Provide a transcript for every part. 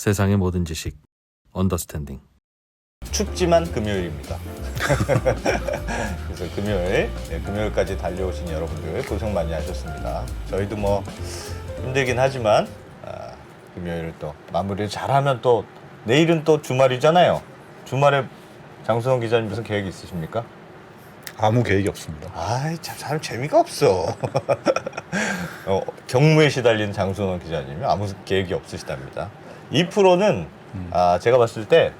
세상의 모든 지식 언더스탠딩. 춥지만 금요일입니다. 그래서 금요일까지 달려오신 여러분들 고생 많이 하셨습니다. 저희도 뭐 힘들긴 하지만 금요일 또 마무리를 잘하면 또 내일은 또 주말이잖아요. 주말에 장수원 기자님 무슨 계획 있으십니까? 아무 계획이 없습니다. 아이 참 사람 재미가 없어. 경무에 시달린 장수원 기자님이 아무 계획이 없으시답니다. 이 프로는 제가 봤을 때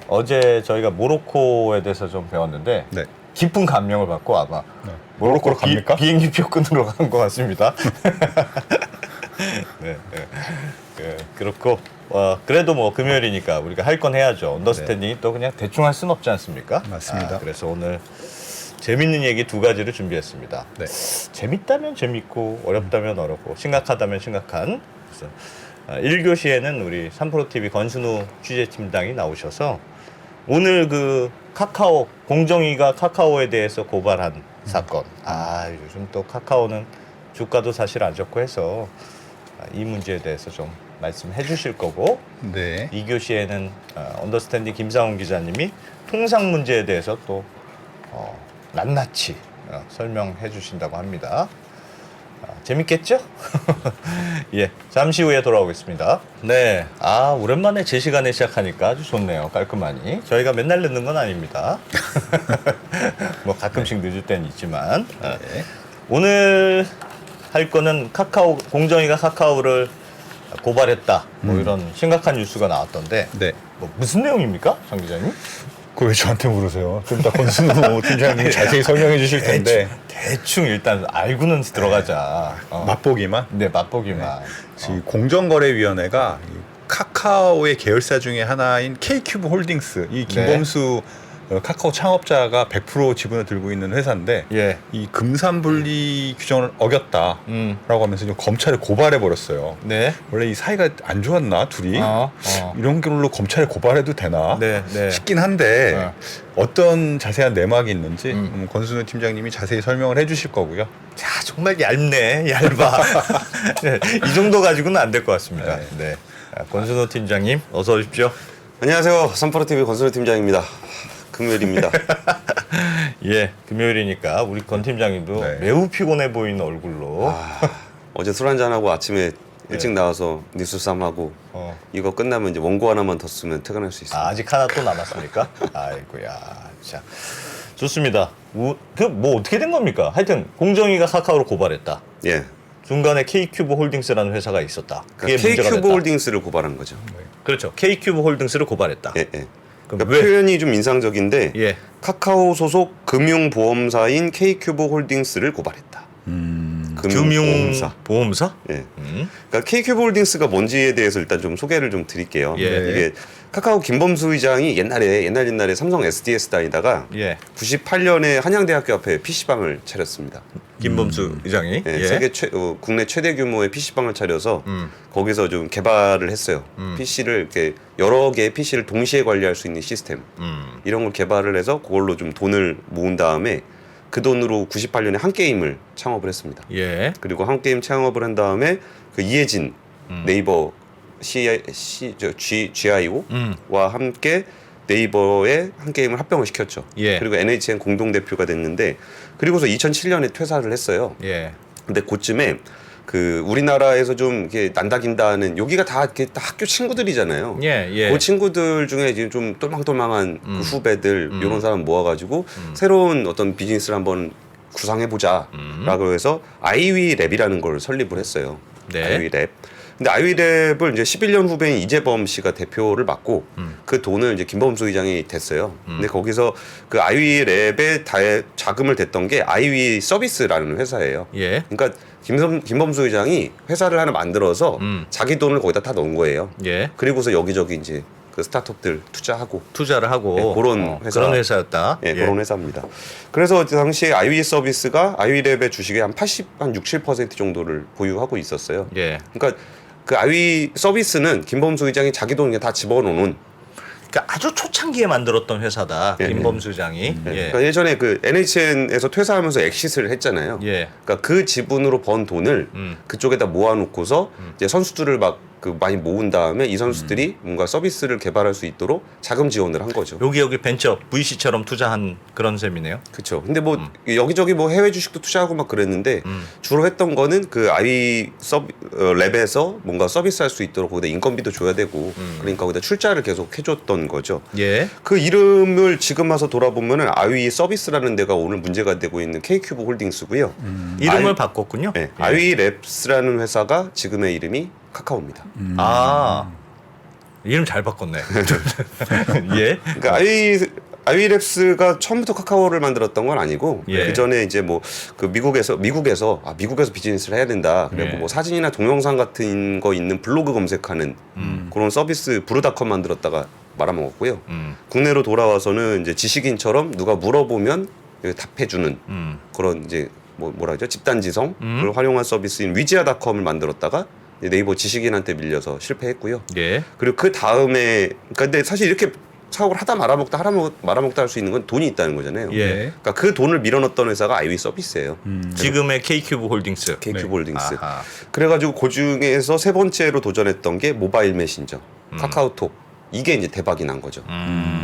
어제 저희가 모로코에 대해서 좀 배웠는데 네. 깊은 감명을 받고 아마 네. 모로코로 갑니까? 비행기표 끊으러 간 것 같습니다. 네, 그렇고 그래도 뭐 금요일이니까 우리가 할 건 해야죠. 언더스탠딩이 또 그냥 대충 할 수는 없지 않습니까? 맞습니다. 그래서 오늘 재밌는 얘기 두 가지를 준비했습니다. 네. 재밌다면 재밌고 어렵다면 어렵고 심각하다면 심각한. 그래서 1교시에는 우리 3프로TV 권순우 취재팀장이 나오셔서 오늘 그 카카오 공정위가 카카오에 대해서 고발한 사건. 요즘 또 카카오는 주가도 사실 안 좋고 해서 이 문제에 대해서 좀 말씀해 주실 거고, 네. 2교시에는 언더스탠딩 김상훈 기자님이 통상 문제에 대해서 또 낱낱이 설명해 주신다고 합니다. 재밌겠죠? 예, 잠시 후에 돌아오겠습니다. 네, 오랜만에 제 시간에 시작하니까 아주 좋네요. 깔끔하니. 저희가 맨날 늦는 건 아닙니다. 뭐 가끔씩 늦을 때는 있지만 오늘 할 거는 공정위가 카카오를 고발했다. 뭐 이런 심각한 뉴스가 나왔던데 네. 뭐 무슨 내용입니까, 장 기자님? 그거 왜 저한테 물으세요? 좀 이따 권순우 팀장님이 자세히 설명해 주실 텐데. 대충 일단 알고는 들어가자. 맛보기만? 네, 맛보기만. 지금 공정거래위원회가 이 카카오의 계열사 중에 하나인 K큐브 홀딩스, 이 김범수 카카오 창업자가 100% 지분을 들고 있는 회사인데 예. 이 금산분리 규정을 어겼다라고 하면서 이제 검찰에 고발해 버렸어요. 네. 원래 이 사이가 안 좋았나 둘이? 어. 이런 걸로 검찰에 고발해도 되나 네. 싶긴 한데 어떤 자세한 내막이 있는지 권순우 팀장님이 자세히 설명을 해주실 거고요. 자, 정말 얇네, 얇아. 네, 이 정도 가지고는 안 될 것 같습니다. 네. 권순호 팀장님, 어서 오십시오. 안녕하세요. 3프로TV 권순우 팀장입니다. 금요일입니다. 예, 금요일이니까 우리 권 팀장님도 네. 매우 피곤해 보이는 얼굴로. 어제 술 한잔하고 아침에 일찍 나와서 뉴스 쌈하고 이거 끝나면 이제 원고 하나만 더 쓰면 퇴근할 수 있습니다. 아직 하나 또 남았습니까? 아이고야. 자, 좋습니다. 그 뭐 어떻게 된 겁니까? 하여튼 공정위가 카카오를 고발했다. 예. 중간에 K큐브 홀딩스라는 회사가 있었다. 그게 그러니까 문제가 K큐브 됐다. 홀딩스를 고발한 거죠. 그렇죠. K큐브 홀딩스를 고발했다. 예. 그럼 그러니까 표현이 좀 인상적인데 예. 카카오 소속 금융보험사인 K큐브 홀딩스를 고발했다. 금융보험사? 예. 그러니까 K큐브 홀딩스가 뭔지에 대해서 일단 좀 소개를 좀 드릴게요. 예. 이게 카카오 김범수 의장이 옛날에 삼성 SDS 다니다가 예. 98년에 한양대학교 앞에 PC방을 차렸습니다. 김범수 의장이. 예, 예. 세계 국내 최대 규모의 PC방을 차려서 거기서 좀 개발을 했어요. PC를 이렇게 여러 개의 PC를 동시에 관리할 수 있는 시스템 이런 걸 개발을 해서 그걸로 좀 돈을 모은 다음에 그 돈으로 98년에 한 게임을 창업을 했습니다. 예. 그리고 한 게임 창업을 한 다음에 그 이혜진 네이버 GIO와 함께 네이버에 한 게임을 합병을 시켰죠. 예. 그리고 NHN 공동대표가 됐는데 그리고서 2007년에 퇴사를 했어요. 예. 근데 그쯤에 그 우리나라에서 좀 이렇게 난다긴다는 여기가 다 이렇게 다 학교 친구들이잖아요. 예. 그 친구들 중에 지금 좀 똘망똘망한 그 후배들 이런 사람 모아가지고 새로운 어떤 비즈니스를 한번 구상해보자라고 해서 아이위랩이라는 걸 설립을 했어요. 네. 아이위랩. 근데 아이위랩을 이제 11년 후배인 이재범 씨가 대표를 맡고 그 돈을 이제 김범수 의장이 댔어요. 근데 거기서 그 아이위랩에 자금을 댔던 게 아이위 서비스라는 회사예요. 예. 그러니까 김범수 의장이 회사를 하나 만들어서 자기 돈을 거기다 다 넣은 거예요. 예. 그리고서 여기저기 이제 그 스타트업들 투자하고 투자를 하고 네, 그런 그런 회사였다. 예, 그런 회사입니다. 그래서 그 당시에 아이위 서비스가 아이위랩의 주식의 한 6, 7% 정도를 보유하고 있었어요. 예. 그러니까 그 아이위 서비스는 김범수 의장이 자기 돈을 다 집어넣은 그러니까 아주 초창기에 만들었던 회사다. 예, 김범수 의장이. 예. 그러니까 예전에 그 NHN에서 퇴사하면서 엑시트를 했잖아요. 예. 그러니까 그 지분으로 번 돈을 그쪽에다 모아놓고서 이제 선수들을 막 그 많이 모은 다음에 이 선수들이 뭔가 서비스를 개발할 수 있도록 자금 지원을 한 거죠. 여기 벤처 VC처럼 투자한 그런 셈이네요. 그렇죠. 근데 뭐 여기저기 뭐 해외 주식도 투자하고 막 그랬는데 주로 했던 거는 그 아이 랩에서 뭔가 서비스할 수 있도록 거기다 인건비도 줘야 되고 그러니까 거기다 출자를 계속 해줬던 거죠. 예. 그 이름을 지금 와서 돌아보면은 아위 서비스라는 데가 오늘 문제가 되고 있는 K큐브 홀딩스고요. 이름을 바꿨군요. 네, 아위 랩스라는 회사가 지금의 이름이 카카오입니다. 아, 이름 잘 바꿨네. 예. 그러니까 아위랩스가 처음부터 카카오를 만들었던 건 아니고 예. 그 전에 이제 뭐 그 미국에서 비즈니스를 해야 된다. 그리고 예. 뭐 사진이나 동영상 같은 거 있는 블로그 검색하는 그런 서비스 브루닷컴 만들었다가 말아먹었고요. 국내로 돌아와서는 이제 지식인처럼 누가 물어보면 답해주는 그런 이제 뭐라 하죠? 집단지성을 활용한 서비스인 위지아닷컴을 만들었다가 네이버 지식인한테 밀려서 실패했고요. 예. 그리고 그 다음에 근데 사실 이렇게 사업을 하다 말아먹다 할 수 있는 건 돈이 있다는 거잖아요. 예. 그러니까 그 돈을 밀어넣었던 회사가 아이위 서비스예요. 지금의 K큐브 홀딩스. K큐브 홀딩스. 아하. 그래가지고 그 중에서 세 번째로 도전했던 게 모바일 메신저, 카카오톡. 이게 이제 대박이 난 거죠.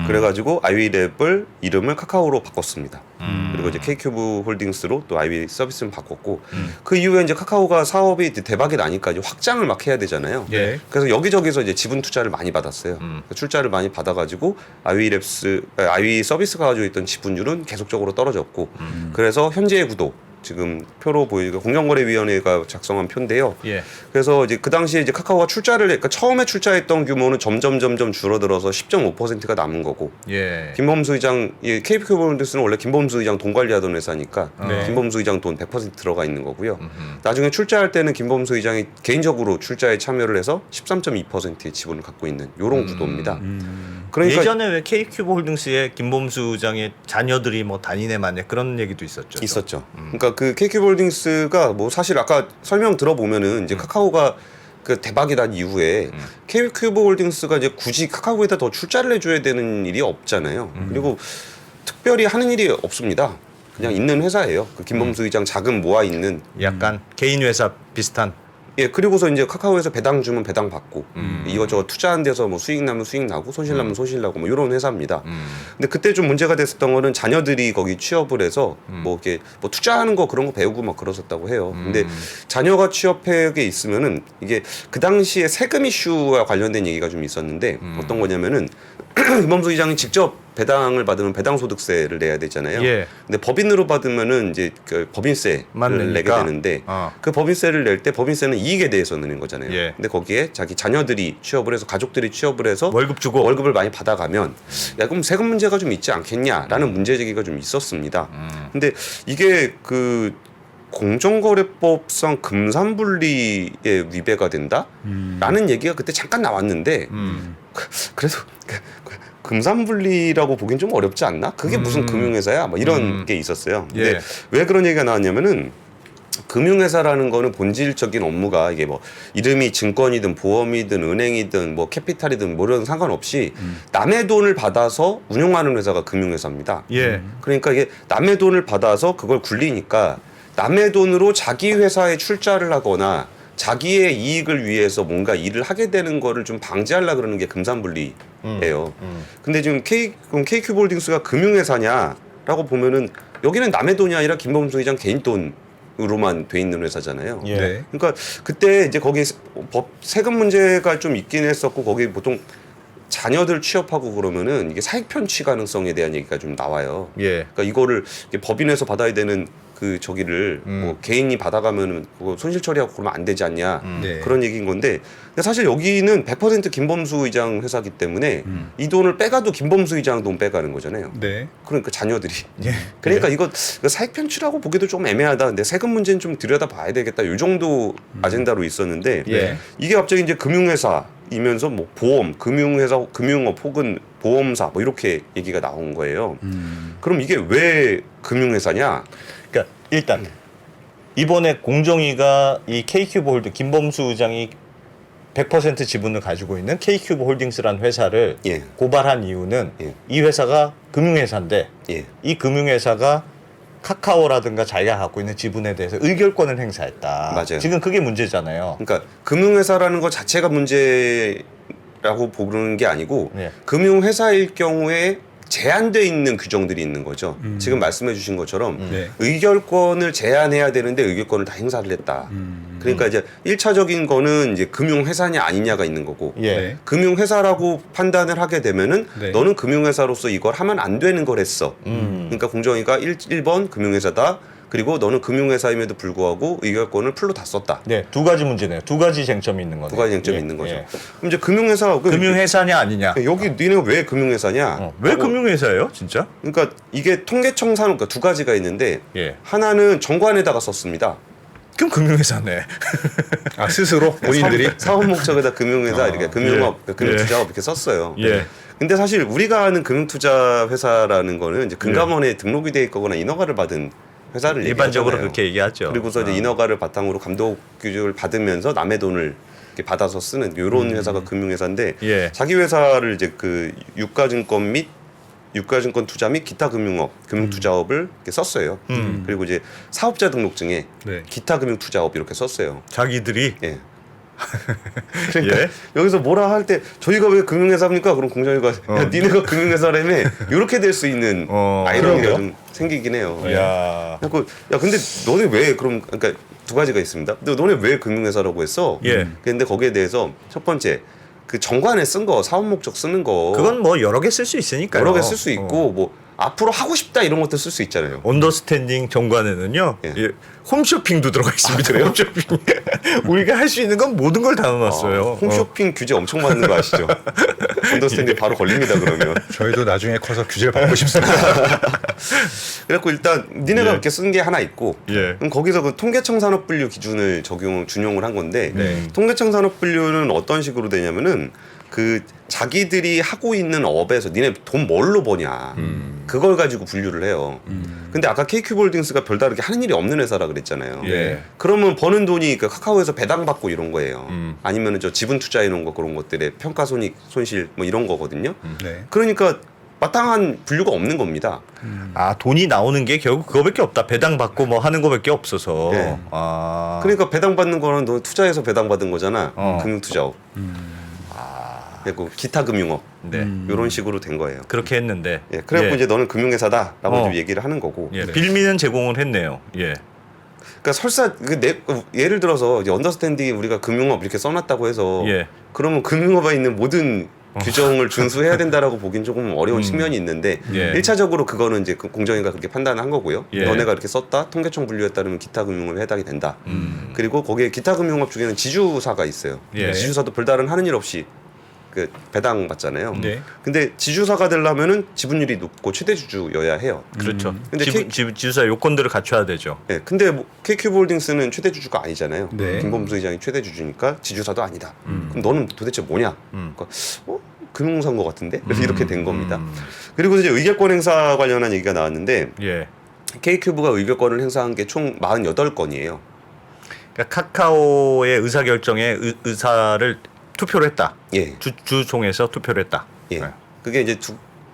그래가지고 아이위랩을 이름을 카카오로 바꿨습니다. 그리고 이제 K큐브 홀딩스로 또 아이위 서비스를 바꿨고 그 이후에 이제 카카오가 사업이 대박이 나니까 이제 확장을 막 해야 되잖아요. 예. 그래서 여기저기서 이제 지분 투자를 많이 받았어요. 출자를 많이 받아가지고 아이위 서비스가 가지고 있던 지분율은 계속적으로 떨어졌고 그래서 현재의 구도 지금 표로 보이고 공정거래위원회가 작성한 표인데요. 예. 그래서 이제 그 당시에 이제 카카오가 그러니까 처음에 출자했던 규모는 점점 줄어들어서 10.5%가 남은 거고. 예. 김범수 의장, KBK 홀딩스는 원래 김범수 의장 돈 관리하던 회사니까 네. 김범수 의장 돈 100% 들어가 있는 거고요. 나중에 출자할 때는 김범수 의장이 개인적으로 출자에 참여를 해서 13.2%의 지분을 갖고 있는 이런 구도입니다. 그러니까 예전에 왜 K큐브 홀딩스에 김범수 의장의 자녀들이 뭐 단인의 만에 그런 얘기도 있었죠. 있었죠. 그러니까 그 KQ 홀딩스가 뭐 사실 아까 설명 들어보면은 이제 카카오가 그 대박이 난 이후에 KQ 홀딩스가 이제 굳이 카카오에다 더 출자를 해줘야 되는 일이 없잖아요. 그리고 특별히 하는 일이 없습니다. 그냥 있는 회사예요. 그 김범수 의장 자금 모아 있는. 약간 개인 회사 비슷한. 예, 그리고서 이제 카카오에서 배당 주면 배당 받고 이것저것 투자한 데서 뭐 수익 나면 수익 나고 손실 나면 손실 나고 뭐 이런 회사입니다. 근데 그때 좀 문제가 됐었던 거는 자녀들이 거기 취업을 해서 뭐 이렇게 뭐 투자하는 거 그런 거 배우고 막 그러셨다고 해요. 근데 자녀가 취업해 있으면은 이게 그 당시에 세금 이슈와 관련된 얘기가 좀 있었는데 어떤 거냐면은 김범수 의장이 직접 배당을 받으면 배당 소득세를 내야 되잖아요. 예. 근데 법인으로 받으면은 이제 그 법인세를 내게 되는데 그 법인세를 낼 때 법인세는 이익에 대해서 내는 거잖아요. 예. 근데 거기에 자기 자녀들이 취업을 해서 가족들이 취업을 해서 월급 주고 월급을 많이 받아가면 야 그럼 세금 문제가 좀 있지 않겠냐라는 문제 제기가 좀 있었습니다. 근데 이게 그 공정거래법상 금산분리에 위배가 된다라는 얘기가 그때 잠깐 나왔는데 그래도 금산분리라고 보기엔 좀 어렵지 않나? 그게 무슨 금융회사야? 뭐 이런 게 있었어요. 근데 예. 왜 그런 얘기가 나왔냐면은 금융회사라는 거는 본질적인 업무가 이게 뭐 이름이 증권이든 보험이든 은행이든 뭐 캐피탈이든 뭐 이런 상관없이 남의 돈을 받아서 운영하는 회사가 금융회사입니다. 예. 그러니까 이게 남의 돈을 받아서 그걸 굴리니까 남의 돈으로 자기 회사에 출자를 하거나 자기의 이익을 위해서 뭔가 일을 하게 되는 거를 좀 방지하려고 그러는 게 금산분리예요. 근데 지금 KQ 홀딩스가 금융회사냐라고 보면은 여기는 남의 돈이 아니라 김범수 의장 개인 돈으로만 돼 있는 회사잖아요. 예. 네. 그러니까 그때 이제 거기 세금 문제가 좀 있긴 했었고 거기 보통 자녀들 취업하고 그러면은 이게 사익 편취 가능성에 대한 얘기가 좀 나와요. 예. 그러니까 이거를 법인에서 받아야 되는 그 저기를 뭐 개인이 받아가면은 그거 손실 처리하고 그러면 안 되지 않냐 네. 그런 얘기인 건데 근데 사실 여기는 100% 김범수 의장 회사기 때문에 이 돈을 빼가도 김범수 의장 돈 빼가는 거잖아요. 네. 그러니까 자녀들이. 예. 그러니까 이거 사익 편취라고 보기도 좀 애매하다. 근데 세금 문제는 좀 들여다 봐야 되겠다. 이 정도 아젠다로 있었는데 예. 이게 갑자기 이제 금융회사이면서 뭐 보험, 금융회사, 금융업 혹은 보험사 뭐 이렇게 얘기가 나온 거예요. 그럼 이게 왜 금융회사냐? 그러니까 일단 이번에 공정위가 이 K큐브 홀딩 김범수 의장이 100% 지분을 가지고 있는 K큐브 홀딩스라는 회사를 예. 고발한 이유는 예. 이 회사가 금융회사인데 예. 이 금융회사가 카카오라든가 자기가 갖고 있는 지분에 대해서 의결권을 행사했다. 맞아요. 지금 그게 문제잖아요. 그러니까 금융회사라는 것 자체가 문제라고 보는 게 아니고 예. 금융회사일 경우에 제한돼 있는 규정들이 있는 거죠. 지금 말씀해 주신 것처럼 네. 의결권을 제한해야 되는데 의결권을 다 행사를 했다. 그러니까 이제 1차적인 거는 이제 금융회사냐 아니냐가 있는 거고 예. 네. 금융회사라고 판단을 하게 되면은 네. 너는 금융회사로서 이걸 하면 안 되는 걸 했어. 그러니까 공정위가 1번 금융회사다. 그리고 너는 금융회사임에도 불구하고 의결권을 풀로 다 썼다. 네, 두 가지 문제네요. 두 가지 쟁점이 있는 거네요. 두 가지 쟁점이 예, 있는 거죠. 예. 그럼 이제 금융회사 금융회사냐 아니냐. 여기 니네 왜 금융회사냐? 왜 하고 금융회사예요, 진짜? 그러니까 이게 통계청산 그러니까 두 가지가 있는데 예. 하나는 정관에다가 썼습니다. 그럼 금융회사네. 아 스스로 본인들이 사업 목적에다 금융회사 이렇게 금융업, 예. 금융투자업 이렇게 썼어요. 예. 근데 사실 우리가 아는 금융투자 회사라는 거는 이제 금감원에 등록이 돼 있거나 인허가를 받은 회사를 일반적으로 얘기하잖아요. 그렇게 얘기하죠. 그리고서 이제 인허가를 바탕으로 감독 규정을 받으면서 남의 돈을 이렇게 받아서 쓰는 이런 회사가 금융회사인데 예. 자기 회사를 이제 그 유가증권 및 유가증권 투자 및 기타 금융업, 금융투자업을 이렇게 썼어요. 그리고 이제 사업자 등록증에 네. 기타 금융투자업 이렇게 썼어요. 자기들이 예. 그러니까 예? 여기서 뭐라 할 때 저희가 왜 금융회사입니까? 그럼 공정위가 야, 니네가 금융회사라며 이렇게 될 수 있는 아이러니가 그러게요. 좀 생기긴 해요. 야. 그래갖고 야 근데 너네 왜 그럼 그러니까 두 가지가 있습니다. 근데 너네 왜 금융회사라고 했어? 예. 근데 거기에 대해서 첫 번째 그 정관에 쓴 거 사업 목적 쓰는 거 그건 뭐 여러 개 쓸 수 있으니까요. 여러 개 쓸 수 있고 뭐 앞으로 하고 싶다 이런 것도 쓸 수 있잖아요. 언더스탠딩 정관에는요. 예. 예, 홈쇼핑도 들어가 있습니다. 홈쇼핑. 우리가 할 수 있는 건 모든 걸 다 넣어놨어요. 홈쇼핑 규제 엄청 많은 거 아시죠? 언더스탠딩 바로 걸립니다 그러면. 저희도 나중에 커서 규제를 받고 싶습니다. 그래갖고 일단 니네가 예. 그렇게 쓴 게 하나 있고 예. 그럼 거기서 그 통계청 산업분류 기준을 준용을 한 건데 네. 통계청 산업분류는 어떤 식으로 되냐면은 그 자기들이 하고 있는 업에서 니네 돈 뭘로 버냐 그걸 가지고 분류를 해요. 근데 아까 KQ홀딩스가 별다르게 하는 일이 없는 회사라 그랬잖아요. 예. 그러면 버는 돈이 그 카카오에서 배당 받고 이런 거예요. 아니면은 저 지분 투자해 놓은 거 그런 것들의 평가 손익 손실 뭐 이런 거거든요. 네. 그러니까 마땅한 분류가 없는 겁니다. 아, 돈이 나오는 게 결국 그거밖에 없다. 배당 받고 뭐 하는 거밖에 없어서. 예. 아. 그러니까 배당 받는 거는 너 투자해서 배당 받은 거잖아. 금융투자업. 그리고 기타 금융업. 네. 이런 식으로 된 거예요. 그렇게 했는데. 예, 그래갖고 예. 이제 너는 금융회사다라고 어. 좀 얘기를 하는 거고. 예. 네. 빌미는 제공을 했네요. 예. 그러니까 설사 예를 들어서 이제 언더스탠딩 우리가 금융업 이렇게 써놨다고 해서 예. 그러면 금융업에 있는 모든 규정을 준수해야 된다라고 보긴 조금 어려운 측면이 있는데 예. 1차적으로 그거는 이제 그 공정위가 그렇게 판단한 거고요. 예. 너네가 이렇게 썼다 통계청 분류에 따르면 기타 금융업에 해당이 된다. 그리고 거기에 기타 금융업 중에는 지주사가 있어요. 예. 지주사도 별다른 하는 일 없이 그 배당 받잖아요. 네. 근데 지주사가 되려면은 지분율이 높고 최대 주주여야 해요. 그렇죠. 근데 지주사 요건들을 갖춰야 되죠. 예, 근데 뭐 KQ홀딩스는 최대 주주가 아니잖아요. 네. 김범수 의장이 최대 주주니까 지주사도 아니다. 그럼 너는 도대체 뭐냐? 그러니까 금융사인 것 같은데? 그래서 이렇게 된 겁니다. 그리고 이제 의결권 행사 관련한 얘기가 나왔는데 예. K큐브가 의결권을 행사한 게 총 48건이에요. 그러니까 카카오의 의사결정에 의사를 투표를 했다. 예, 주총에서 투표를 했다. 예. 네. 그게 이제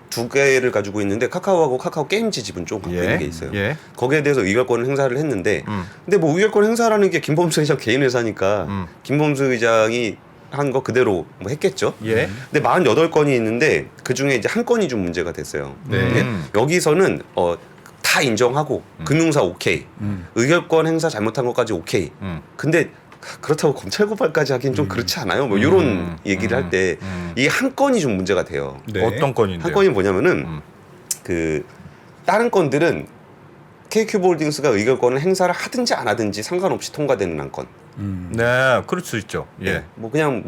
두 개를 가지고 있는데 카카오하고 카카오 게임즈 지분 좀 갖고 있는 게 있어요. 예. 거기에 대해서 의결권을 행사를 했는데 근데 뭐 의결권 행사라는 게 김범수 의장 개인 회사니까 김범수 의장이 한 거 그대로 뭐 했겠죠. 예. 근데 48건이 있는데 그 중에 이제 한 건이 좀 문제가 됐어요. 네. 이게 여기서는 다 인정하고 금융사 오케이, 의결권 행사 잘못한 것까지 오케이. 근데 그렇다고 검찰 고발까지 하긴 좀 그렇지 않아요? 뭐 이런 얘기를 할 때 이 한 건이 좀 문제가 돼요. 네. 어떤 건인데? 한 건이 뭐냐면은 그 다른 건들은 KQ홀딩스가 의결권을 행사를 하든지 안 하든지 상관없이 통과되는 한 건. 네, 그럴 수 있죠. 예. 뭐 그냥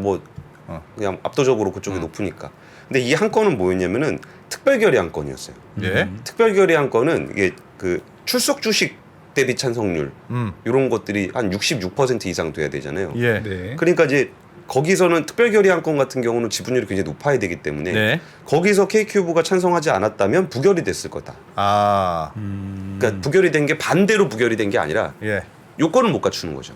그냥 압도적으로 그쪽이 높으니까. 근데 이 한 건은 뭐였냐면은 특별 결의 건이었어요. 예. 특별 결의 건은 이게 그 출석 주식 대비 찬성률 이런 것들이 한 66% 이상 돼야 되잖아요. 예. 네. 그러니까 이제 거기서는 특별 결의 건 같은 경우는 지분율이 굉장히 높아야 되기 때문에 네. 거기서 K큐브가 찬성하지 않았다면 부결이 됐을 거다. 아. 그러니까 부결이 된 게 반대로 부결이 된 게 아니라 예. 요건을 못 갖추는 거죠.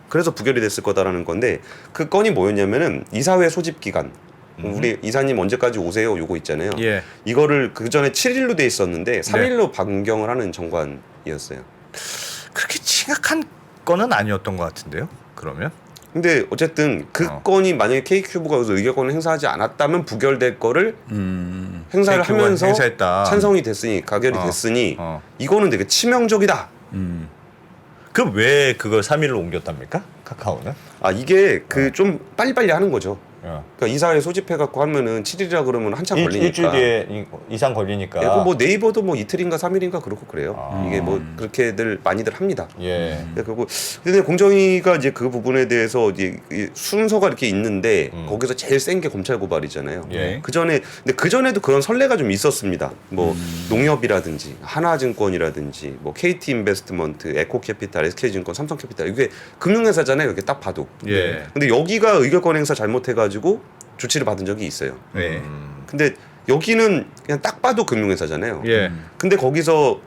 그래서 부결이 됐을 거다라는 건데 그 건이 뭐였냐면은 이사회 소집 기간. 우리 이사님 언제까지 오세요? 요거 있잖아요. 예. 이거를 그 전에 7일로 돼 있었는데 3일로 변경을 하는 정관 상황이었어요. 그렇게 심각한 건은 아니었던 것 같은데요. 그러면 근데 어쨌든 그 건이 만약에 K큐브가 여기서 의결권을 행사하지 않았다면 부결될 거를 행사를 K큐브가 하면서 행사했다. 찬성이 됐으니 가결이 됐으니 어. 이거는 되게 치명적이다. 그 왜 그걸 3일로 옮겼답니까? 카카오는? 아 이게 그 좀 빨리빨리 하는 거죠. 어. 그러니까 이사회 소집해 갖고 하면은 7일이라 그러면 한참 걸리니까. 일주일 뒤에 이상 걸리니까. 예, 뭐 네이버도 뭐 이틀인가 3일인가 그렇고 그래요. 이게 뭐 그렇게들 많이들 합니다. 예. 그리고 근데 공정위가 이제 그 부분에 대해서 이제 이 순서가 이렇게 있는데 거기서 제일 센 게 검찰 고발이잖아요. 예. 그 전에 근데 그 전에도 그런 선례가 좀 있었습니다. 뭐 농협이라든지 하나증권이라든지 뭐 KT 인베스트먼트, 에코캐피탈, SK증권, 삼성캐피탈 이게 금융회사잖아요. 이렇게 딱 봐도. 예. 근데 여기가 의결권 행사 잘못해가지고 조치를 받은 적이 있어요. 예. 근데 여기는 그냥 딱 봐도 금융회사잖아요. 예. 근데 거기서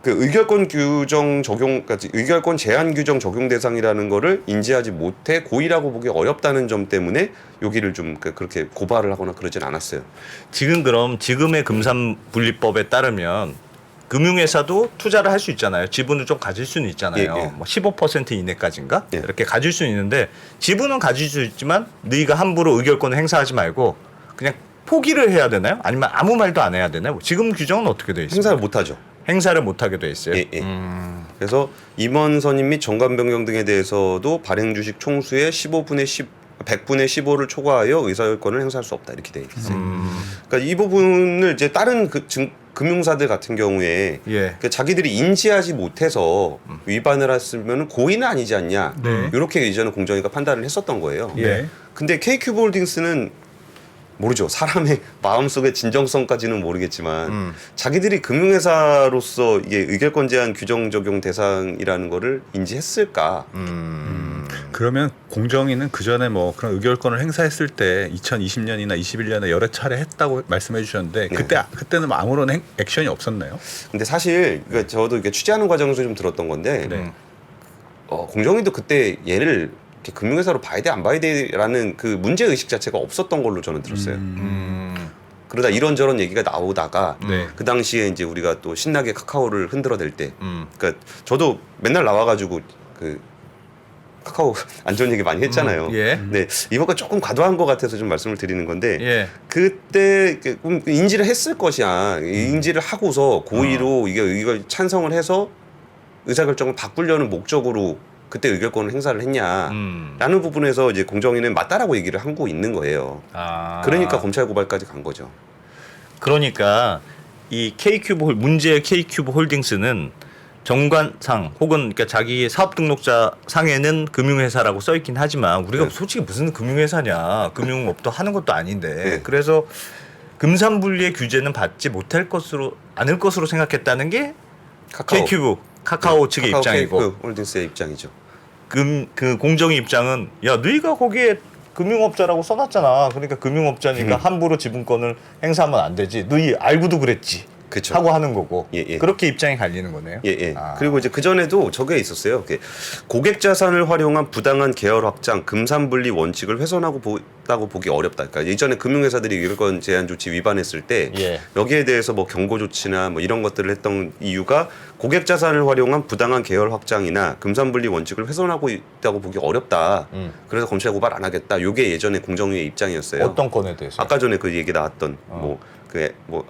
그 의결권 규정 적용, 그러니까 의결권 제한 규정 적용 대상이라는 거를 인지하지 못해 고의라고 보기 어렵다는 점 때문에 여기를 좀 그렇게 고발을 하거나 그러진 않았어요. 지금 그럼 지금의 금산분리법에 따르면 금융회사도 투자를 할 수 있잖아요. 지분을 좀 가질 수는 있잖아요. 예, 예. 뭐 15% 이내까지인가? 예. 이렇게 가질 수는 있는데 지분은 가질 수 있지만 너희가 함부로 의결권을 행사하지 말고 그냥 포기를 해야 되나요? 아니면 아무 말도 안 해야 되나요? 지금 규정은 어떻게 돼 있어요? 행사를 못 하죠. 행사를 못 하게 돼 있어요. 예, 예. 그래서 임원 선임 및 정관 변경 등에 대해서도 발행 주식 총수의 100분의 15를 초과하여 의사결권을 행사할 수 없다 이렇게 돼 있어요. 그러니까 이 부분을 이제 다른 금융사들 같은 경우에 예. 그러니까 자기들이 인지하지 못해서 위반을 했으면 고의는 아니지 않냐 이렇게 이전에 공정위가 판단을 했었던 거예요. 예. 근데 KQ홀딩스는 모르죠. 사람의 마음속의 진정성까지는 모르겠지만 자기들이 금융회사로서 이게 의결권 제한 규정 적용 대상이라는 거를 인지했을까? 그러면 공정위는 그 전에 뭐 그런 의결권을 행사했을 때 2020년이나 21년에 여러 차례 했다고 말씀해 주셨는데 그때는 뭐 아무런 액션이 없었나요? 근데 사실 그러니까 저도 이렇게 취재하는 과정에서 좀 들었던 건데 네. 공정위도 그때 얘를 이렇게 금융회사로 봐야 돼 안 봐야 돼라는 그 문제 의식 자체가 없었던 걸로 저는 들었어요. 그러다 이런저런 얘기가 나오다가 네. 그 당시에 이제 우리가 또 신나게 카카오를 흔들어댈 때, 그러니까 저도 맨날 나와가지고 그 카카오 안전 얘기 많이 했잖아요. 예. 네, 이번가 조금 과도한 것 같아서 좀 말씀을 드리는 건데 예. 그때 인지를 했을 것이야. 인지를 하고서 고의로 이걸 찬성을 해서 의사결정을 바꾸려는 목적으로 그때 의결권을 행사를 했냐라는 부분에서 이제 공정위는 맞다라고 얘기를 하고 있는 거예요. 아. 그러니까 검찰 고발까지 간 거죠. 그러니까 이 문제의 K큐브 홀딩스는 정관상 혹은 그러니까 자기 사업 등록자 상에는 금융회사라고 써 있긴 하지만 우리가 네. 솔직히 무슨 금융회사냐, 금융업도 하는 것도 아닌데 네. 그래서 금산분리의 규제는 받지 못할 것으로 않을 것으로 생각했다는 게 K큐브 카카오 측의 입장이고 홀딩스의 입장이죠. 그 공정위 입장은 야 너희가 거기에 금융업자라고 써놨잖아. 그러니까 금융업자니까 함부로 지분권을 행사하면 안 되지. 너희 알고도 그랬지. 그쵸. 하고 하는 거고. 예, 예. 그렇게 입장이 갈리는 거네요. 예, 예. 아. 그리고 이제 그 전에도 저게 있었어요. 고객 자산을 활용한 부당한 계열 확장, 금산분리 원칙을 훼손하고 보다고 보기 어렵다. 그러니까 예전에 금융회사들이 의결권 제한 조치 위반했을 때 예. 여기에 대해서 뭐 경고 조치나 뭐 이런 것들을 했던 이유가 고객 자산을 활용한 부당한 계열 확장이나 금산분리 원칙을 훼손하고 있다고 보기 어렵다. 그래서 검찰 고발 안 하겠다. 요게 예전에 공정위의 입장이었어요. 어떤 건에 대해서? 아까 전에 그 얘기 나왔던 뭐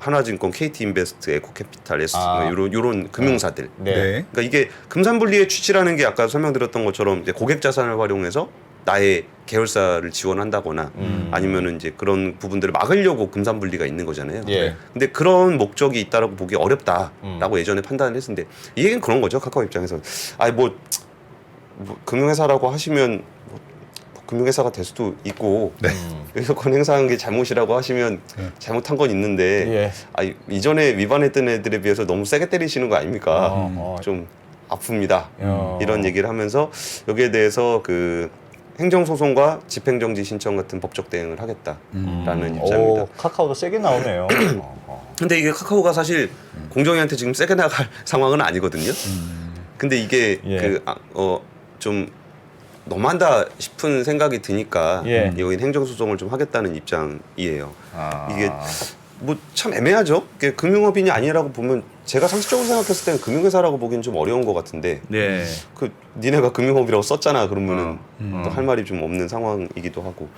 하나증권, KT 인베스트, 에코캐피탈, S 요런 금융사들. 네. 그러니까 이게 금산분리의 취지라는 게 아까 설명드렸던 것처럼 이제 고객 자산을 활용해서 나의 계열사를 지원한다거나 아니면은 이제 그런 부분들을 막으려고 금산분리가 있는 거잖아요. 예. 근데 그런 목적이 있다라고 보기 어렵다라고 예전에 판단을 했는데 이 얘기는 그런 거죠. 카카오 입장에서 뭐 금융회사라고 하시면 금융회사가 될 수도 있고 의결권 행사한 게 잘못이라고 하시면 잘못한 건 있는데 예. 이전에 위반했던 애들에 비해서 너무 세게 때리시는 거 아닙니까? 좀 아픕니다. 이런 얘기를 하면서 여기에 대해서 그 행정소송과 집행정지 신청 같은 법적 대응을 하겠다라는 입장입니다. 카카오도 세게 나오네요. 근데 이게 카카오가 사실 공정위한테 지금 세게 나갈 상황은 아니거든요. 근데 이게 예. 좀 너무한다 싶은 생각이 드니까 예. 여기는 행정소송을 좀 하겠다는 입장이에요. 아. 이게 뭐 참 애매하죠. 금융업인이 아니라고 보면 제가 상식적으로 생각했을 때는 금융회사라고 보기엔 좀 어려운 것 같은데 네. 그 니네가 금융업이라고 썼잖아 그러면은 또 할 말이 좀 없는 상황이기도 하고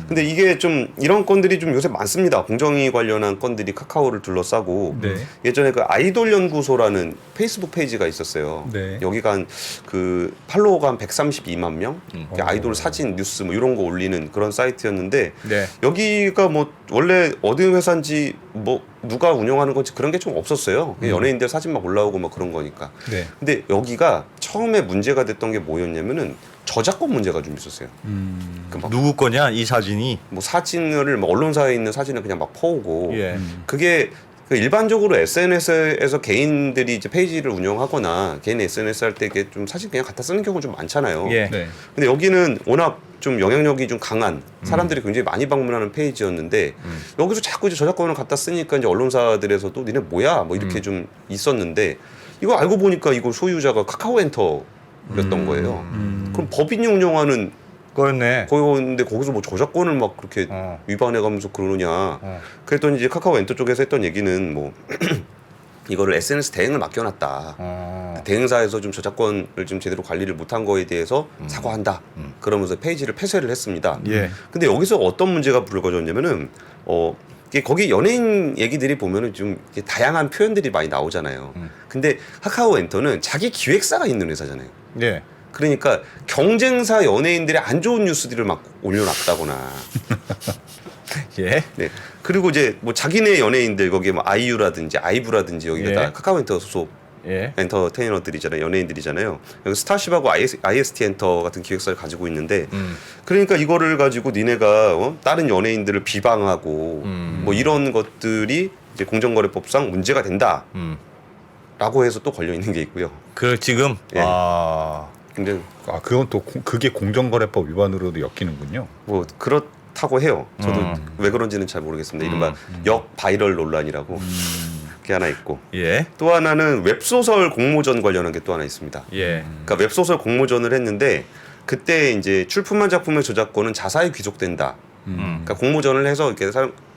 근데 이게 좀 이런 건들이 좀 요새 많습니다. 공정위 관련한 건들이 카카오를 둘러싸고 네. 예전에 그 아이돌 연구소라는 페이스북 페이지가 있었어요. 네. 여기가 한 그 팔로워가 한 132만 명 아이돌 사진 뉴스 뭐 이런 거 올리는 그런 사이트였는데 네. 여기가 뭐 원래 어디 회사인지 뭐 누가 운영하는 건지 그런 게 좀 없었어요. 그냥 연예인들 사진 막 올라오고 막 그런 거니까. 네. 근데 여기가 처음에 문제가 됐던 게 뭐였냐면은 저작권 문제가 좀 있었어요. 그 막 누구 거냐 이 사진이? 뭐 사진을 뭐 언론사에 있는 사진을 그냥 막 퍼오고 예. 그게 그 일반적으로 SNS에서 개인들이 이제 페이지를 운영하거나 개인 SNS 할 때 이게 좀 사실 그냥 갖다 쓰는 경우가 좀 많잖아요. 예. 네. 근데 여기는 워낙 좀 영향력이 좀 강한 사람들이 굉장히 많이 방문하는 페이지였는데 여기서 자꾸 이제 저작권을 갖다 쓰니까 이제 언론사들에서도 니네 뭐야 뭐 이렇게 좀 있었는데 이거 알고 보니까 이거 소유자가 카카오엔터였던 거예요. 그럼 법인이 운영하는 그거였네. 거였는데 거기서 뭐 저작권을 막 그렇게 위반해가면서 그러느냐. 그랬더니 이제 카카오엔터 쪽에서 했던 얘기는 뭐 이거를 SNS 대행을 맡겨놨다. 대행사에서 좀 저작권을 좀 제대로 관리를 못한 거에 대해서 사과한다. 그러면서 페이지를 폐쇄를 했습니다. 예. 근데 여기서 어떤 문제가 불거졌냐면은 이게 거기 연예인 얘기들이 보면은 좀 이렇게 다양한 표현들이 많이 나오잖아요. 근데 카카오엔터는 자기 기획사가 있는 회사잖아요. 예. 그러니까 경쟁사 연예인들의 안 좋은 뉴스들을 막 올려놨다거나. 예. 네. 그리고 이제 뭐 자기네 연예인들 거기에 뭐 아이유라든지 아이브라든지 여기가 예. 다 카카오엔터 소속 예. 엔터테이너들이잖아요. 연예인들이잖아요. 여기 스타쉽하고 IST 엔터 같은 기획사를 가지고 있는데 그러니까 이거를 가지고 니네가 다른 연예인들을 비방하고 뭐 이런 것들이 이제 공정거래법상 문제가 된다. 라고 해서 또 걸려 있는 게 있고요. 그 지금 예. 아. 근데 아 그건 또 그게 공정거래법 위반으로도 엮이는군요. 뭐 그렇다고 해요. 저도 왜 그런지는 잘 모르겠습니다. 이른바 역 바이럴 논란이라고 그게 하나 있고 예. 또 하나는 웹소설 공모전 관련한 게 또 하나 있습니다. 예. 그러니까 웹소설 공모전을 했는데 그때 이제 출품한 작품의 저작권은 자사에 귀속된다. 그러니까 공모전을 해서 이렇게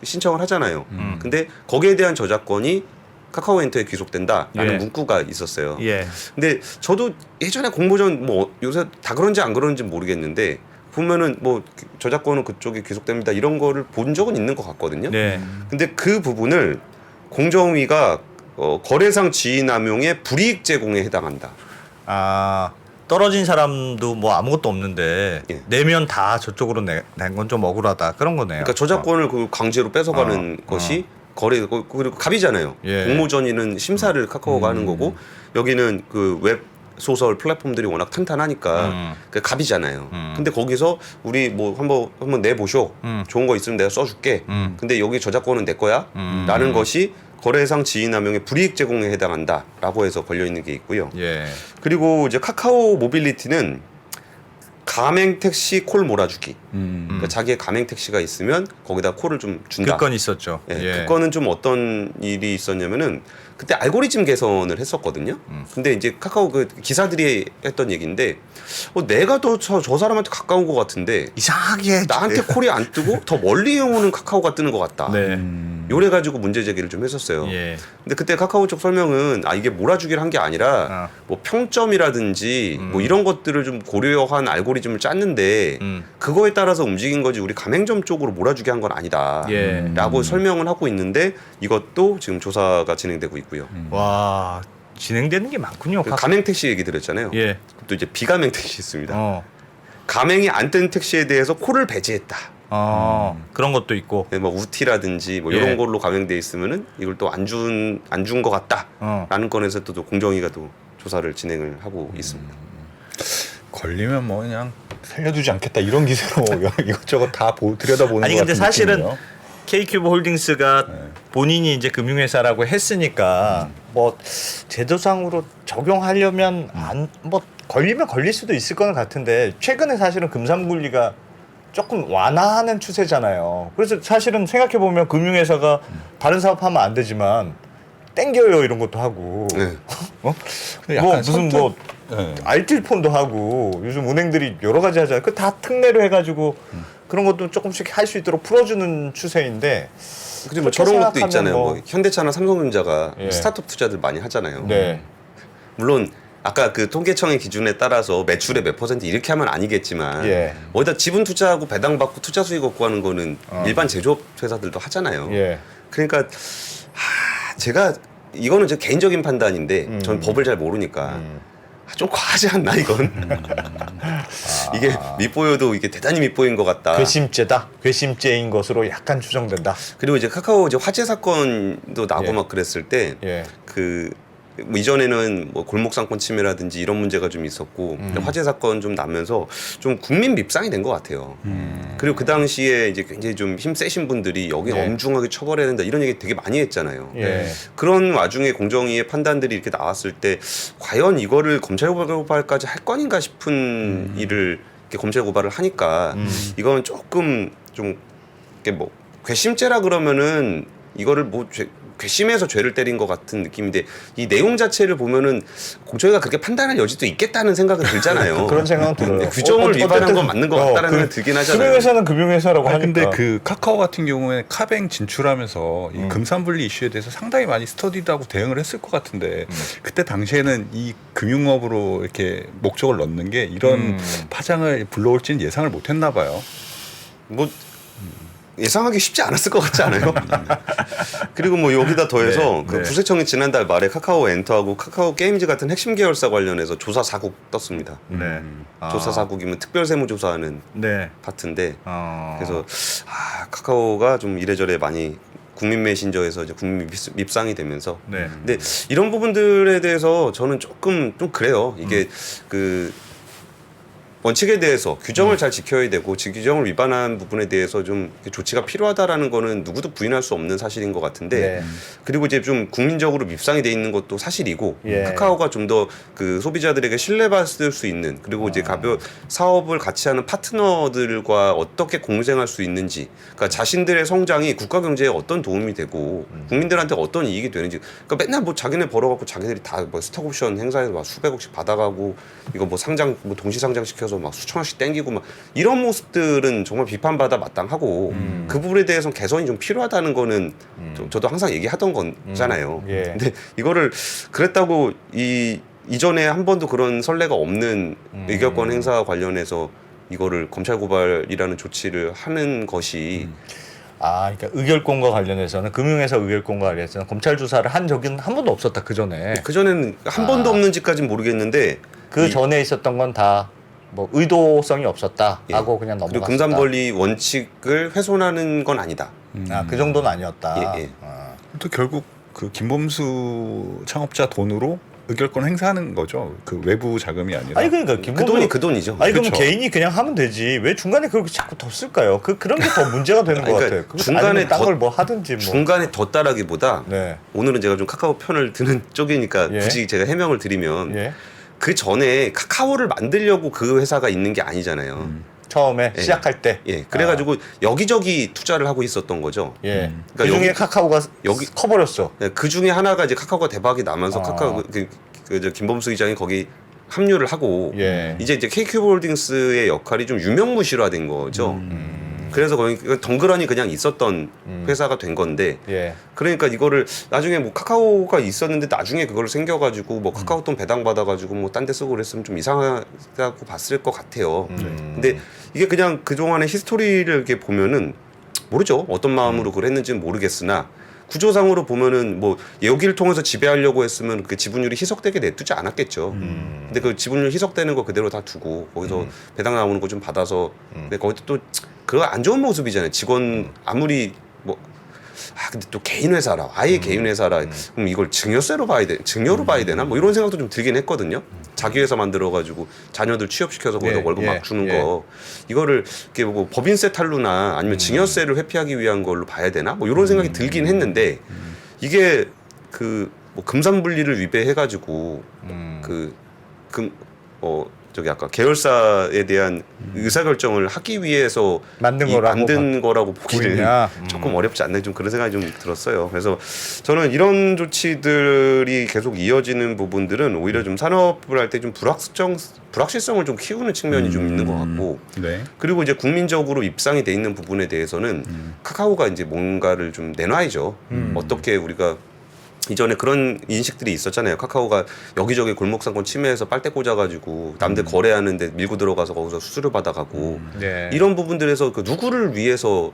신청을 하잖아요. 근데 거기에 대한 저작권이 카카오엔터에 귀속된다라는 예. 문구가 있었어요. 예. 근데 저도 예전에 공모전 뭐 요새 다 그런지 안 그런지 모르겠는데 보면은 뭐 저작권은 그쪽에 귀속됩니다 이런 거를 본 적은 있는 것 같거든요. 네. 근데 그 부분을 공정위가 거래상 지위남용의 불이익 제공에 해당한다. 아 떨어진 사람도 뭐 아무것도 없는데 예. 내면 다 저쪽으로 낸 건 좀 억울하다 그런 거네요. 그러니까 저작권을 그 강제로 뺏어가는 것이 거래 그리고 갑이잖아요. 예. 공모전위는 심사를 카카오가 하는 거고 여기는 그 웹 소설 플랫폼들이 워낙 탄탄하니까 그 갑이잖아요. 근데 거기서 우리 뭐 한번 내보쇼. 좋은 거 있으면 내가 써줄게. 근데 여기 저작권은 내 거야. 라는 것이 거래상 지위남용의 불이익 제공에 해당한다라고 해서 걸려 있는 게 있고요. 예. 그리고 이제 카카오 모빌리티는 가맹 택시 콜 몰아주기. 그러니까 자기의 가맹 택시가 있으면 거기다 콜을 좀 준다. 그 건 있었죠. 예, 예. 그 건은 좀 어떤 일이 있었냐면은 그때 알고리즘 개선을 했었거든요. 근데 이제 카카오 그 기사들이 했던 얘기인데 내가 더 저 사람한테 가까운 것 같은데 이상하게 나한테 콜이 안 뜨고 더 멀리 오는 카카오가 뜨는 것 같다. 네. 요래 가지고 문제 제기를 좀 했었어요. 예. 근데 그때 카카오 쪽 설명은 이게 몰아주기를 한 게 아니라 뭐 평점이라든지 뭐 이런 것들을 좀 고려한 알고리즘을 짰는데 그거에 따라서 움직인 거지 우리 가맹점 쪽으로 몰아주게 한 건 아니다. 예. 라고 설명을 하고 있는데 이것도 지금 조사가 진행되고 있고요. 와 진행되는 게 많군요. 그 가맹 택시 얘기 드렸잖아요. 예. 또 이제 비가맹 택시 있습니다. 어. 가맹이 안 뜬 택시에 대해서 콜을 배제했다. 그런 것도 있고. 네, 뭐 우티라든지 뭐 예. 이런 걸로 가맹돼 있으면은 이걸 또 안 준 것 같다라는 건에서 또 공정위가 또 조사를 진행을 하고 있습니다. 걸리면 뭐 그냥 살려두지 않겠다 이런 기세로 이것저것 다 들여다보는 아니 것 근데 같은 사실은 느낌이에요. K큐브 홀딩스가 본인이 이제 금융회사라고 했으니까 뭐 제도상으로 적용하려면 뭐 걸리면 걸릴 수도 있을 것 같은데 최근에 사실은 금산분리가 조금 완화하는 추세잖아요. 그래서 사실은 생각해 보면 금융회사가 다른 사업하면 안 되지만 땡겨요 이런 것도 하고. 네. 어? 근데 뭐 약간 무슨 선뜻 뭐 네. 알뜰폰도 하고 요즘 은행들이 여러 가지 하잖아요. 그 다 특례로 해가지고 그런 것도 조금씩 할 수 있도록 풀어주는 추세인데. 그리고 뭐 그렇게 저런 것도 생각하면 있잖아요. 뭐- 뭐 현대차나 삼성전자가 예. 스타트업 투자들 많이 하잖아요. 네. 물론 아까 그 통계청의 기준에 따라서 매출의 몇 퍼센트 이렇게 하면 아니겠지만 예. 어디다 지분 투자하고 배당 받고 투자 수익 얻고 하는 거는 일반 제조업 회사들도 하잖아요. 예. 그러니까 제가 이거는 제 개인적인 판단인데 저는 법을 잘 모르니까 좀 과하지 않나 이건. 이게 밑보여도 이게 대단히 밑보인 것 같다. 괘씸죄다. 괘씸죄인 것으로 약간 추정된다. 그리고 이제 카카오 이제 화재 사건도 나고 예. 막 그랬을 때 예. 뭐 이전에는 뭐 골목 상권 침해라든지 이런 문제가 좀 있었고 화재 사건 좀 나면서 좀 국민 밉상이 된 것 같아요. 그리고 그 당시에 이제 굉장히 좀 힘 세신 분들이 여기 예. 엄중하게 처벌해야 된다 이런 얘기 되게 많이 했잖아요. 예. 그런 와중에 공정위의 판단들이 이렇게 나왔을 때 과연 이거를 검찰 고발까지 할 건인가 싶은 일을 이렇게 검찰 고발을 하니까 이건 조금 좀 이렇게 뭐 괘씸죄라 그러면은 이거를 뭐 괘씸해서 죄를 때린 것 같은 느낌인데 이 내용 자체를 보면은 공정위가 그렇게 판단할 여지도 있겠다는 생각은 들잖아요. 그런 생각은 들어요. 규정을 위반한 어쨌든- 건 맞는 것 같다는 생각이 들긴 하잖아요. 금융회사는 금융회사라고 아니, 하니까. 근데 그 카카오 같은 경우에 카뱅 진출하면서 이 금산분리 이슈에 대해서 상당히 많이 스터디하고 대응을 했을 것 같은데 그때 당시에는 이 금융업으로 이렇게 목적을 넣는 게 이런 파장을 불러올지는 예상을 못했나 봐요. 뭐 예상하기 쉽지 않았을 것 같지 않아요? 그리고 뭐 여기다 더해서 네, 그 네. 구세청이 지난달 말에 카카오 엔터하고 카카오 게임즈 같은 핵심 계열사 관련해서 조사 사국 떴습니다. 네. 조사 사국이면 특별 세무조사하는 네. 파트인데 어. 그래서 카카오가 좀 이래저래 많이 국민 메신저에서 이제 국민 밉상이 되면서 네. 근데 이런 부분들에 대해서 저는 조금 좀 그래요. 이게 그 원칙에 대해서 규정을 잘 지켜야 되고 규정을 위반한 부분에 대해서 좀 조치가 필요하다라는 거는 누구도 부인할 수 없는 사실인 것 같은데 네. 그리고 이제 좀 국민적으로 밉상이 돼 있는 것도 사실이고 예. 카카오가 좀 더 그 소비자들에게 신뢰받을 수 있는 그리고 이제 사업을 같이 하는 파트너들과 어떻게 공생할 수 있는지 그러니까 자신들의 성장이 국가 경제에 어떤 도움이 되고 국민들한테 어떤 이익이 되는지 그러니까 맨날 뭐 자기네 벌어갖고 자기들이 다 뭐 스톡옵션 행사에서 막 수백억씩 받아가고 이거 뭐 상장 뭐 동시 상장 시켜서 막 수천억씩 땡기고 막 이런 모습들은 정말 비판받아 마땅하고 그 부분에 대해서 개선이 좀 필요하다는 거는 저도 항상 얘기하던 거잖아요. 예. 근데 이거를 그랬다고 이전에 한 번도 그런 선례가 없는 의결권 행사 관련해서 이거를 검찰 고발이라는 조치를 하는 것이 아, 그러니까 의결권과 관련해서는 금융회사 의결권과 관련해서는 검찰 조사를 한 적은 한 번도 없었다 그 전에. 그 전에는 한 번도 없는지까지는 모르겠는데 그 전에 있었던 건 다 뭐 의도성이 없었다 예. 하고 그냥 넘어갔다. 그리고 금산벌리 원칙을 훼손하는 건 아니다. 아, 그 정도는 아니었다. 예, 예. 아. 또 결국 그 김범수 창업자 돈으로 의결권 행사하는 거죠. 그 외부 자금이 아니라. 아니 그러니까 그 김범수 돈이 그 돈이죠. 아니 그러면 그쵸. 개인이 그냥 하면 되지 왜 중간에 그렇게 자꾸 더 쓸까요? 그런 게 더 문제가 되는 것 그러니까 같아요. 중간에 딴걸 뭐 하든지 뭐. 중간에 덧따라기보다 네. 오늘은 제가 좀 카카오 편을 드는 쪽이니까 예. 굳이 제가 해명을 드리면 예. 그 전에 카카오를 만들려고 그 회사가 있는 게 아니잖아요. 처음에 예. 시작할 때. 예, 그래가지고 여기저기 투자를 하고 있었던 거죠. 예. 그러니까 그 중에 여기- 카카오가 여기- 커버렸어. 예, 그 중에 하나가 이제 카카오가 대박이 나면서 아. 카카오 저 김범수 기장이 거기 합류를 하고 예. 이제 KQ홀딩스의 역할이 좀 유명무실화된 거죠. 그래서 거기 덩그러니 그냥 있었던 회사가 된 건데 예. 그러니까 이거를 나중에 뭐 카카오가 있었는데 나중에 그걸 생겨가지고 뭐 카카오 돈 배당 받아가지고 뭐 딴 데 쓰고 그랬으면 좀 이상하다고 봤을 것 같아요. 근데 이게 그냥 그동안의 히스토리를 이렇게 보면은 모르죠. 어떤 마음으로 그걸 했는지는 모르겠으나 구조상으로 보면은 뭐 여기를 통해서 지배하려고 했으면 그 지분율이 희석되게 내두지 않았겠죠. 근데 그 지분율 희석되는 거 그대로 다 두고 거기서 배당 나오는 거 좀 받아서 근데 거기도 또 그거 안 좋은 모습이잖아요. 직원 아무리 뭐 근데 또 개인 회사라 아예 개인 회사라 그럼 이걸 증여세로 봐야 돼 증여로 봐야 되나 뭐 이런 생각도 좀 들긴 했거든요. 자기 회사 만들어 가지고 자녀들 취업시켜서 거기다 예, 월급 예, 막 주는 예. 거 이거를 이렇게 뭐 법인세 탈루나 아니면 증여세를 회피하기 위한 걸로 봐야 되나 뭐 이런 생각이 들긴 했는데 이게 그 뭐 금산분리를 위배해 가지고 저기 아까 계열사에 대한 의사결정을 하기 위해서 만든 거라고 보기는 보이냐? 조금 어렵지 않나 좀 그런 생각이 좀 들었어요. 그래서 저는 이런 조치들이 계속 이어지는 부분들은 오히려 좀 산업을 할 때 좀 불확실성을 좀 키우는 측면이 좀 있는 것 같고 네. 그리고 이제 국민적으로 입상이 돼 있는 부분에 대해서는 카카오가 이제 뭔가를 좀 내놔야죠. 어떻게 우리가 이전에 그런 인식들이 있었잖아요. 카카오가 여기저기 골목상권 침해해서 빨대 꽂아가지고 남들 거래하는데 밀고 들어가서 거기서 수수료 받아가고 네. 이런 부분들에서 그 누구를 위해서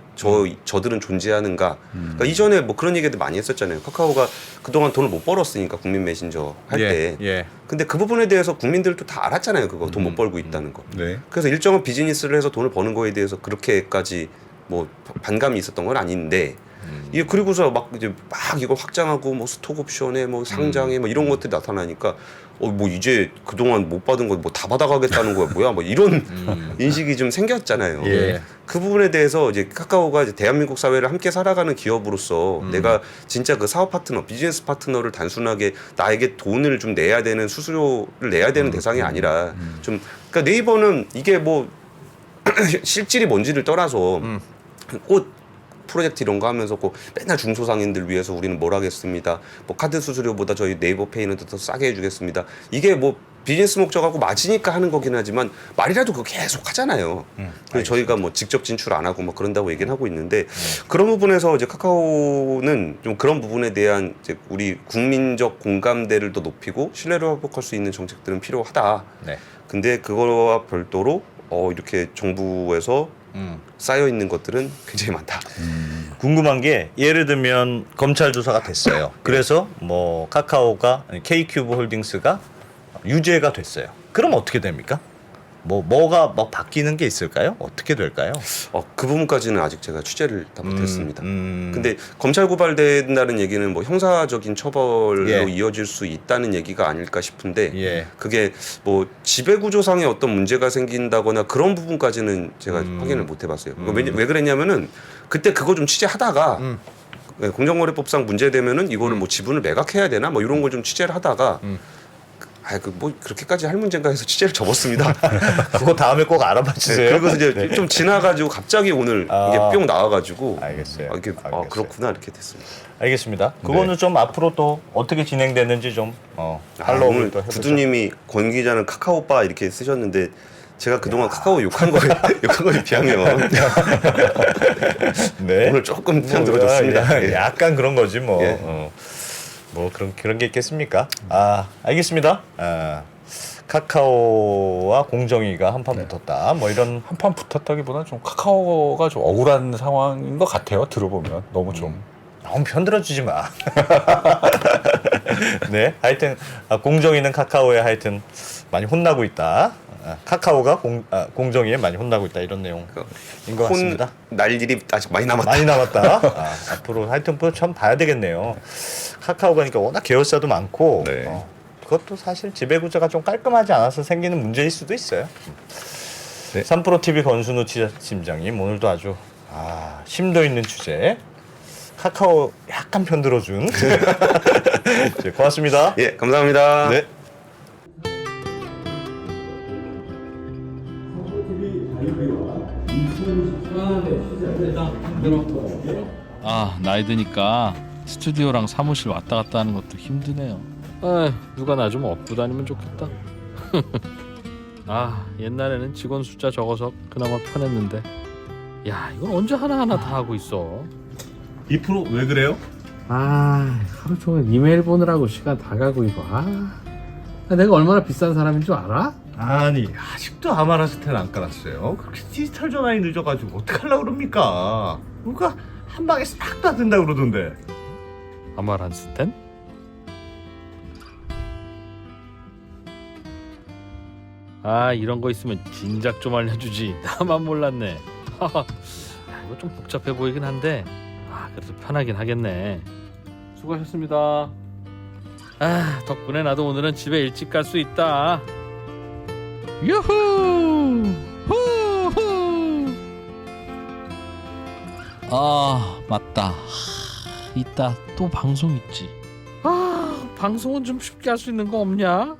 저들은 존재하는가. 그러니까 이전에 뭐 그런 얘기들 많이 했었잖아요. 카카오가 그동안 돈을 못 벌었으니까 국민 메신저 할 때. 예. 근데 그 부분에 대해서 국민들도 다 알았잖아요. 그거 돈 못 벌고 있다는 거. 네. 그래서 일정한 비즈니스를 해서 돈을 버는 거에 대해서 뭐 반감이 있었던 건 아닌데 이게 그리고서 막 이제 막 이거 확장하고 뭐 스톡 옵션에 뭐 상장에 뭐 이런 것들이 나타나니까 뭐 이제 그동안 못 받은 거 뭐 다 받아가겠다는 거야 뭐야 뭐 이런 인식이 좀 생겼잖아요. 예. 그 부분에 대해서 이제 카카오가 이제 대한민국 사회를 함께 살아가는 기업으로서 내가 진짜 그 사업 파트너, 비즈니스 파트너를 단순하게 나에게 돈을 좀 내야 되는 수수료를 내야 되는 대상이 아니라 좀 그러니까 네이버는 이게 뭐 실질이 뭔지를 떠나서 꽃 프로젝트 이런 거 하면서 꼭 맨날 중소상인들 위해서 우리는 뭘 하겠습니다. 뭐 카드 수수료보다 저희 네이버 페이는 더 싸게 해주겠습니다. 이게 뭐 비즈니스 목적하고 맞으니까 하는 거긴 하지만 말이라도 그거 계속 하잖아요. 그래서 저희가 뭐 직접 진출 안 하고 막 그런다고 얘기는 하고 있는데 그런 부분에서 이제 카카오는 좀 그런 부분에 대한 이제 우리 국민적 공감대를 더 높이고 신뢰를 회복할 수 있는 정책들은 필요하다. 네. 근데 그거와 별도로 이렇게 정부에서 쌓여 있는 것들은 굉장히 많다. 궁금한 게 예를 들면 검찰 조사가 됐어요. 그래서 뭐 카카오가 K큐브 홀딩스가 유죄가 됐어요. 그럼 어떻게 됩니까? 뭐가 막 바뀌는 게 있을까요? 어떻게 될까요? 그 부분까지는 아직 제가 취재를 다 못했습니다. 근데 검찰 고발된다는 얘기는 뭐 형사적인 처벌로 예. 이어질 수 있다는 얘기가 아닐까 싶은데 예. 그게 뭐 지배구조상에 어떤 문제가 생긴다거나 그런 부분까지는 제가 확인을 못 해봤어요. 왜 그랬냐면은 그때 그거 좀 취재하다가 네, 공정거래법상 문제되면은 이거를 뭐 지분을 매각해야 되나 뭐 이런 걸 좀 취재를 하다가 뭐 그렇게까지 할 문제인가 해서 취재를 접었습니다. 그거 다음에 꼭 알아봐 주세요. 네, 그리고 이제 좀 지나가지고 갑자기 오늘 이게 뿅 나와가지고 알겠어요. 이게 그렇구나 이렇게 됐습니다. 알겠습니다. 그거는 좀 앞으로 또 어떻게 진행되는지 좀 팔로우를 오늘 또 해보죠. 구두님이 권 기자는 카카오빠 이렇게 쓰셨는데 제가 그동안 카카오 욕한 거에 비하면 네. 오늘 조금 편 들어줬습니다. 예. 약간 그런 거지 뭐. 예. 뭐 그런 게 있겠습니까? 알겠습니다. 카카오와 공정위가 한판 붙었다. 뭐 이런 한판 붙었다기보다는 좀 카카오가 좀 억울한 상황인 것 같아요. 들어보면 너무 좀. 너무 편들어주지 마. 네, 하여튼 공정위는 카카오에 하여튼 많이 혼나고 있다. 카카오가 공정위에 많이 혼나고 있다 이런 내용인 것 같습니다. 날 일이 아직 많이 남았다. 많이 남았다. 앞으로 하여튼 참 봐야 되겠네요. 카카오가 그러니까 워낙 계열사도 많고 네. 그것도 사실 지배구조가 좀 깔끔하지 않아서 생기는 문제일 수도 있어요. 네. 3프로TV 권순우 팀장님 오늘도 아주 심도 있는 주제 카카오 약간 편들어준 네, 고맙습니다. 예, 감사합니다. 네. 나이 드니까 스튜디오랑 사무실 왔다 갔다 하는 것도 힘드네요. 누가 나 좀 업고 다니면 좋겠다. 옛날에는 직원 숫자 적어서 그나마 편했는데 야 이건 언제 하나하나 다 하고 있어. 2% 왜 그래요? 하루 종일 이메일 보느라고 시간 다 가고 이거. 내가 얼마나 비싼 사람인 줄 알아? 아니 아직도 아마라스텐 안 깔았어요. 그렇게 디지털 전환이 늦어가지고 어떡하려고 그럽니까? 누가 한 방에 싹 다 된다 그러던데. 아마란스텐? 이런 거 있으면 진작 좀 알려주지. 나만 몰랐네. 이거 좀 복잡해 보이긴 한데 그래도 편하긴 하겠네. 수고하셨습니다. 덕분에 나도 오늘은 집에 일찍 갈 수 있다. 유후! 후후! 맞다. 이따 또 방송 있지. 방송은 좀 쉽게 할 수 있는 거 없냐?